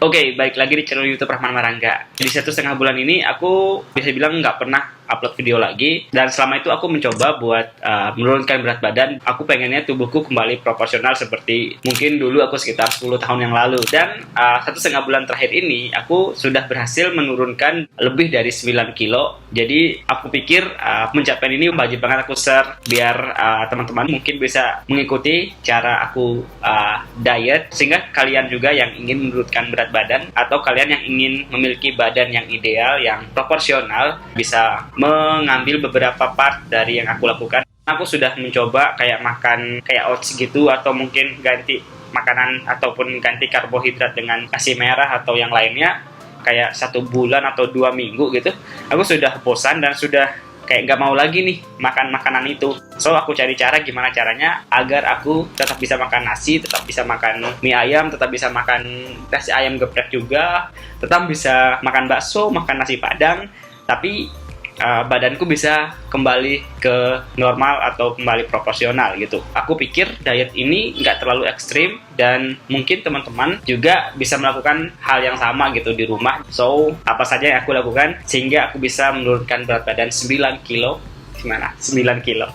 Oke, baik lagi di channel YouTube Rahman Marangga. Di 1,5 bulan ini aku bisa bilang nggak pernah upload video lagi, dan selama itu aku mencoba buat menurunkan berat badan. Aku pengennya tubuhku kembali proporsional seperti mungkin dulu aku sekitar 10 tahun yang lalu. Dan 1,5 bulan terakhir ini aku sudah berhasil menurunkan lebih dari 9 kilo. Jadi aku pikir pencapaian ini wajib banget aku share biar teman-teman mungkin bisa mengikuti cara aku diet, sehingga kalian juga yang ingin menurunkan berat badan atau kalian yang ingin memiliki badan yang ideal, yang proporsional, bisa mengambil beberapa part dari yang aku lakukan. Aku sudah mencoba kayak makan kayak oats gitu, atau mungkin ganti makanan ataupun ganti karbohidrat dengan nasi merah atau yang lainnya kayak 1 bulan atau 2 minggu gitu. Aku sudah bosan dan sudah kayak nggak mau lagi nih makan makanan itu. So aku cari cara gimana caranya agar aku tetap bisa makan nasi, tetap bisa makan mie ayam, tetap bisa makan nasi ayam geprek juga, tetap bisa makan bakso, makan nasi padang, tapi badanku bisa kembali ke normal atau kembali proporsional gitu. Aku pikir diet ini nggak terlalu ekstrim dan mungkin teman-teman juga bisa melakukan hal yang sama gitu di rumah. So, apa saja yang aku lakukan sehingga aku bisa menurunkan berat badan 9 kilo. Gimana? 9 kilo.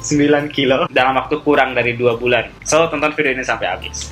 9 kilo dalam waktu kurang dari 2 bulan. So, tonton video ini sampai habis.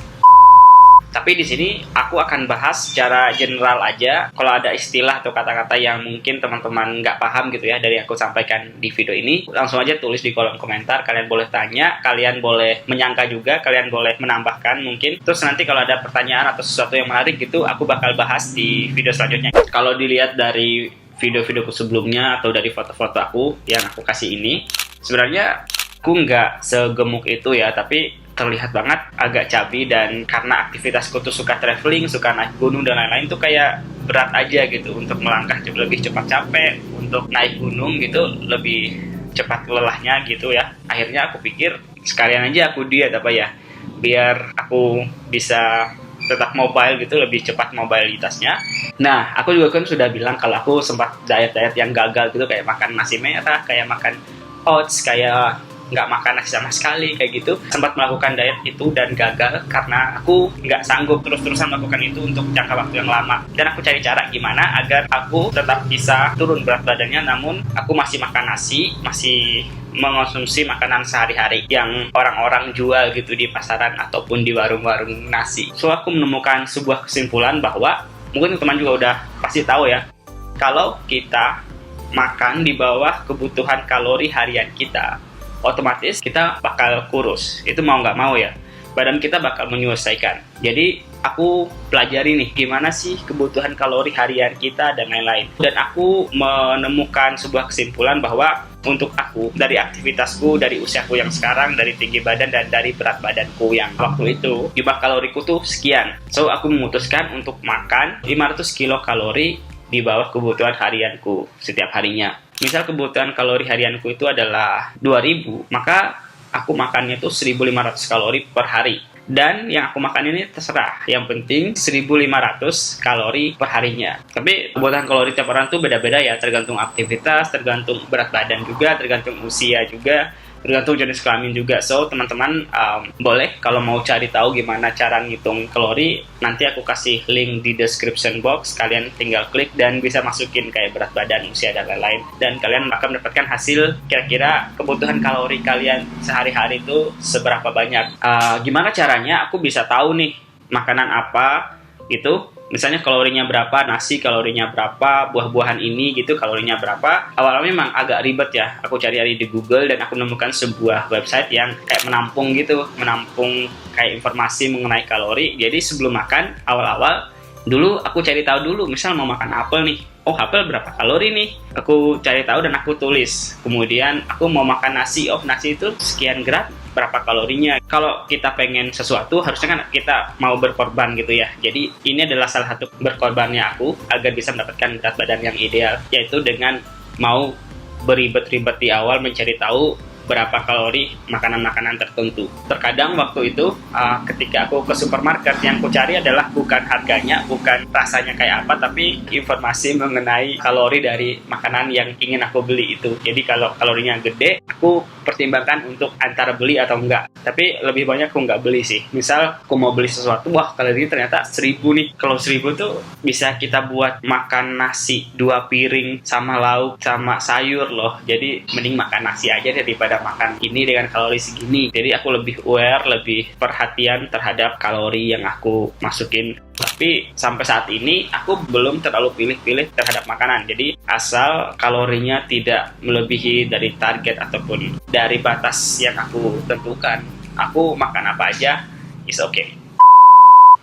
Tapi di sini aku akan bahas secara general aja. Kalau ada istilah atau kata-kata yang mungkin teman-teman nggak paham gitu ya dari yang aku sampaikan di video ini, langsung aja tulis di kolom komentar. Kalian boleh tanya, kalian boleh menyangka juga, kalian boleh menambahkan mungkin. Terus nanti kalau ada pertanyaan atau sesuatu yang menarik gitu, aku bakal bahas di video selanjutnya. Kalau dilihat dari video-videoku sebelumnya atau dari foto-foto aku yang aku kasih ini, sebenarnya aku nggak segemuk itu ya, tapi terlihat banget agak cabi. Dan karena aktivitasku tuh suka traveling, suka naik gunung dan lain-lain, tuh kayak berat aja gitu untuk melangkah lebih cepat capek, untuk naik gunung gitu lebih cepat lelahnya gitu ya. Akhirnya aku pikir sekalian aja aku diet apa ya, biar aku bisa tetap mobile gitu, lebih cepat mobilitasnya. Nah, aku juga kan sudah bilang kalau aku sempat diet-diet yang gagal gitu, kayak makan nasi merah, kayak makan oats, kayak nggak makan nasi sama sekali kayak gitu. Sempat melakukan diet itu dan gagal karena aku nggak sanggup terus-terusan melakukan itu untuk jangka waktu yang lama. Dan aku cari cara gimana agar aku tetap bisa turun berat badannya, namun aku masih makan nasi, masih mengonsumsi makanan sehari-hari yang orang-orang jual gitu di pasaran ataupun di warung-warung nasi. So aku menemukan sebuah kesimpulan bahwa mungkin teman juga udah pasti tahu ya, kalau kita makan di bawah kebutuhan kalori harian kita, otomatis kita bakal kurus. Itu mau nggak mau ya, badan kita bakal menyelesaikan. Jadi aku pelajari nih gimana sih kebutuhan kalori harian kita dan lain-lain. Dan aku menemukan sebuah kesimpulan bahwa untuk aku, dari aktivitasku, dari usiaku yang sekarang, dari tinggi badan dan dari berat badanku yang waktu itu, jumlah kaloriku tuh sekian. So aku memutuskan untuk makan 500 kilokalori di bawah kebutuhan harianku setiap harinya. Misal kebutuhan kalori harianku itu adalah 2000, maka aku makannya itu 1500 kalori per hari. Dan yang aku makan ini terserah, yang penting 1500 kalori per harinya. Tapi kebutuhan kalori tiap orang tuh beda-beda ya, tergantung aktivitas, tergantung berat badan juga, tergantung usia juga, tergantung jenis kelamin juga. So teman-teman boleh kalau mau cari tahu gimana cara ngitung kalori, nanti aku kasih link di description box. Kalian tinggal klik dan bisa masukin kayak berat badan, usia dan lain-lain, dan kalian akan mendapatkan hasil kira-kira kebutuhan kalori kalian sehari-hari itu seberapa banyak. Gimana caranya aku bisa tahu nih makanan apa gitu, misalnya kalorinya berapa, nasi kalorinya berapa, buah-buahan ini gitu kalorinya berapa. Awalnya memang agak ribet ya, aku cari-cari di Google dan aku menemukan sebuah website yang kayak menampung gitu, menampung kayak informasi mengenai kalori. Jadi sebelum makan, awal-awal dulu aku cari tahu dulu, misal mau makan apel nih, oh apel berapa kalori nih, aku cari tahu dan aku tulis. Kemudian aku mau makan nasi, oh nasi itu sekian gram, berapa kalorinya. Kalau kita pengen sesuatu, harusnya kan kita mau berkorban gitu ya. Jadi ini adalah salah satu berkorbannya aku agar bisa mendapatkan berat badan yang ideal, yaitu dengan mau beribet-ribet di awal mencari tahu berapa kalori makanan-makanan tertentu. Terkadang waktu itu ketika aku ke supermarket, yang ku cari adalah bukan harganya, bukan rasanya kayak apa, tapi informasi mengenai kalori dari makanan yang ingin aku beli itu. Jadi kalau kalorinya gede, aku pertimbangkan untuk antara beli atau enggak. Tapi lebih banyak aku nggak beli sih. Misal aku mau beli sesuatu, wah kalorinya ternyata 1000 nih. Kalau 1000 tuh bisa kita buat makan nasi 2 piring sama lauk sama sayur loh. Jadi mending makan nasi aja daripada makan ini dengan kalori segini. Jadi aku lebih aware, lebih perhatian terhadap kalori yang aku masukin. Tapi sampai saat ini aku belum terlalu pilih-pilih terhadap makanan. Jadi asal kalorinya tidak melebihi dari target ataupun dari batas yang aku tentukan, aku makan apa aja is okay.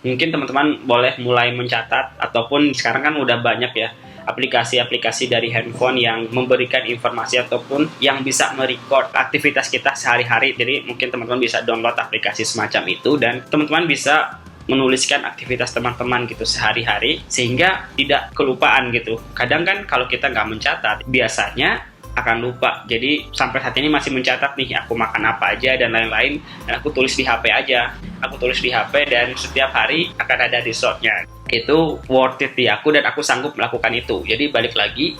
Mungkin teman-teman boleh mulai mencatat, ataupun sekarang kan udah banyak ya aplikasi-aplikasi dari handphone yang memberikan informasi ataupun yang bisa merecord aktivitas kita sehari-hari. Jadi mungkin teman-teman bisa download aplikasi semacam itu dan teman-teman bisa menuliskan aktivitas teman-teman gitu sehari-hari sehingga tidak kelupaan gitu. Kadang kan kalau kita nggak mencatat, biasanya akan lupa. Jadi sampai saat ini masih mencatat nih, aku makan apa aja dan lain-lain, dan aku tulis di HP aja. Aku tulis di HP dan setiap hari akan ada resultnya. Itu worth it di aku dan aku sanggup melakukan itu. Jadi balik lagi,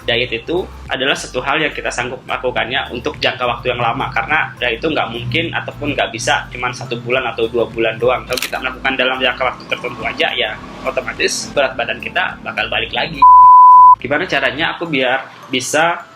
diet itu adalah satu hal yang kita sanggup melakukannya untuk jangka waktu yang lama, karena diet itu nggak mungkin ataupun nggak bisa cuma 1 bulan atau 2 bulan doang. Kalau kita melakukan dalam jangka waktu tertentu aja, ya otomatis berat badan kita bakal balik lagi. Gimana caranya aku biar bisa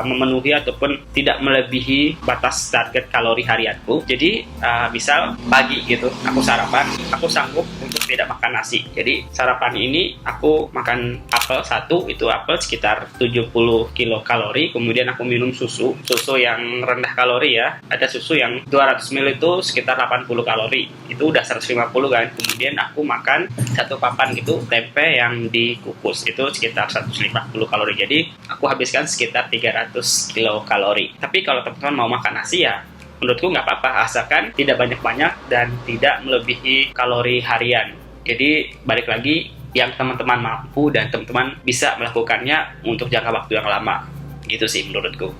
memenuhi ataupun tidak melebihi batas target kalori harianku? Jadi misal pagi gitu aku sarapan, aku sanggup untuk tidak makan nasi. Jadi sarapan ini aku makan apel 1, itu apel sekitar 70 kilokalori. Kemudian aku minum susu yang rendah kalori ya. Ada susu yang 200 ml itu sekitar 80 kalori, itu udah 150 kan. Kemudian aku makan 1 papan gitu tempe yang dikukus, itu sekitar 150 kalori. Jadi aku habiskan sekitar 300 kilokalori. Tapi kalau teman-teman mau makan nasi ya menurutku nggak apa-apa, asalkan tidak banyak-banyak dan tidak melebihi kalori harian. Jadi balik lagi, yang teman-teman mampu dan teman-teman bisa melakukannya untuk jangka waktu yang lama. Gitu sih menurutku.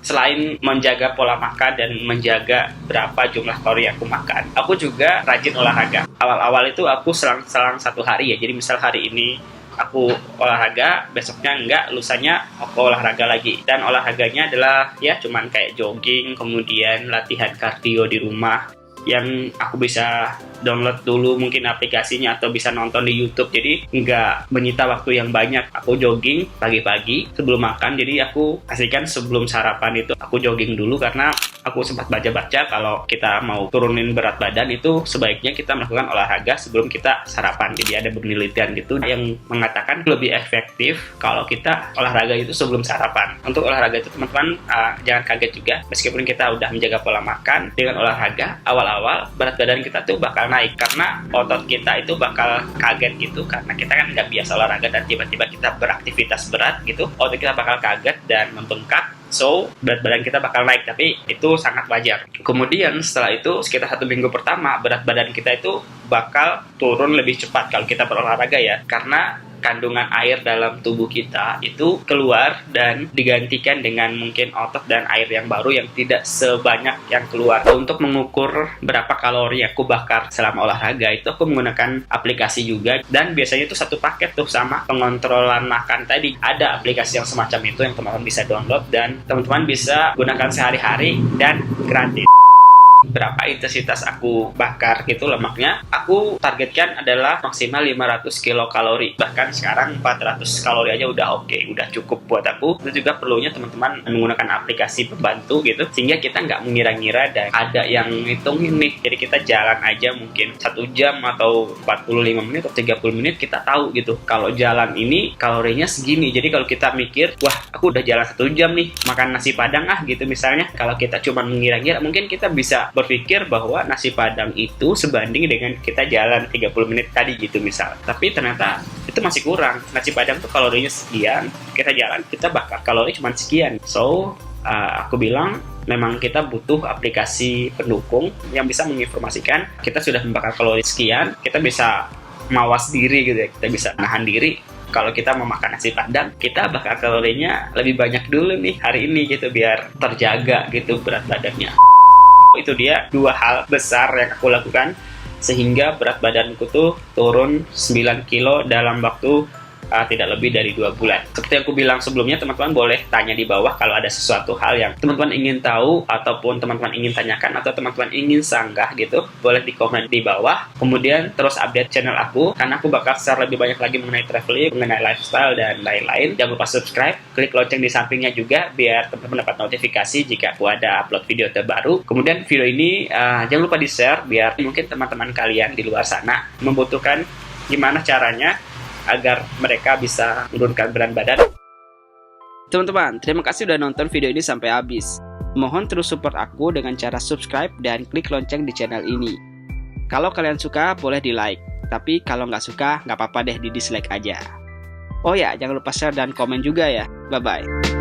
Selain menjaga pola makan dan menjaga berapa jumlah kalori yang aku makan, aku juga rajin olahraga. Awal-awal itu aku selang-selang 1 hari ya. Jadi misal hari ini aku olahraga, besoknya enggak, lusanya aku olahraga lagi. Dan olahraganya adalah ya cuman kayak jogging, kemudian latihan kardio di rumah yang aku bisa download dulu mungkin aplikasinya atau bisa nonton di YouTube. Jadi nggak menyita waktu yang banyak. Aku jogging pagi-pagi sebelum makan. Jadi aku pastikan sebelum sarapan itu aku jogging dulu, karena aku sempat baca-baca kalau kita mau turunin berat badan itu sebaiknya kita melakukan olahraga sebelum kita sarapan. Jadi ada penelitian gitu yang mengatakan lebih efektif kalau kita olahraga itu sebelum sarapan. Untuk olahraga itu teman-teman jangan kaget juga, meskipun kita udah menjaga pola makan, dengan olahraga awal-awal berat badan kita tuh bakal naik, karena otot kita itu bakal kaget gitu, karena kita kan nggak biasa olahraga dan tiba-tiba kita beraktivitas berat gitu, otot kita bakal kaget dan membengkak. So, berat badan kita bakal naik, tapi itu sangat wajar. Kemudian setelah itu, sekitar 1 minggu pertama, berat badan kita itu bakal turun lebih cepat kalau kita berolahraga ya, karena kandungan air dalam tubuh kita itu keluar dan digantikan dengan mungkin otot dan air yang baru yang tidak sebanyak yang keluar. Untuk mengukur berapa kalori yang aku bakar selama olahraga itu aku menggunakan aplikasi juga, dan biasanya itu satu paket tuh sama pengontrolan makan tadi. Ada aplikasi yang semacam itu yang teman-teman bisa download dan teman-teman bisa gunakan sehari-hari dan gratis. Berapa intensitas aku bakar gitu lemaknya, aku targetkan adalah maksimal 500 kilokalori. Bahkan sekarang 400 kalori aja udah oke, udah cukup buat aku. Itu juga perlunya teman-teman menggunakan aplikasi pembantu gitu, sehingga kita nggak mengira-ngira dan ada yang ngitungin nih. Jadi kita jalan aja mungkin 1 jam atau 45 menit atau 30 menit, kita tahu gitu kalau jalan ini kalorinya segini. Jadi kalau kita mikir, wah aku udah jalan 1 jam nih makan nasi padang gitu misalnya, kalau kita cuma mengira-ngira, mungkin kita bisa berpikir bahwa nasi padang itu sebanding dengan kita jalan 30 menit tadi gitu misal. Tapi ternyata itu masih kurang. Nasi padang tuh kalorinya sekian, kita jalan kita bakar kalori cuma sekian. So aku bilang memang kita butuh aplikasi pendukung yang bisa menginformasikan kita sudah membakar kalori sekian, kita bisa mawas diri gitu ya, kita bisa nahan diri kalau kita mau makan nasi padang, kita bakar kalorinya lebih banyak dulu nih hari ini gitu, biar terjaga gitu berat badannya. Itu dia 2 hal besar yang aku lakukan sehingga berat badanku tuh turun 9 kilo dalam waktu tidak lebih dari 2 bulan. Seperti yang aku bilang sebelumnya, teman-teman boleh tanya di bawah kalau ada sesuatu hal yang teman-teman ingin tahu, ataupun teman-teman ingin tanyakan, atau teman-teman ingin sanggah gitu, boleh di komen di bawah. Kemudian terus update channel aku, karena aku bakal share lebih banyak lagi mengenai traveling, mengenai lifestyle, dan lain-lain. Jangan lupa subscribe, klik lonceng di sampingnya juga, biar teman-teman dapat notifikasi jika aku ada upload video terbaru. Kemudian video ini jangan lupa di-share, biar mungkin teman-teman kalian di luar sana membutuhkan gimana caranya agar mereka bisa menurunkan berat badan. Teman-teman, terima kasih udah nonton video ini sampai habis. Mohon terus support aku dengan cara subscribe dan klik lonceng di channel ini. Kalau kalian suka, boleh di like. Tapi kalau nggak suka, nggak apa-apa deh, di dislike aja. Oh ya, jangan lupa share dan komen juga ya. Bye-bye.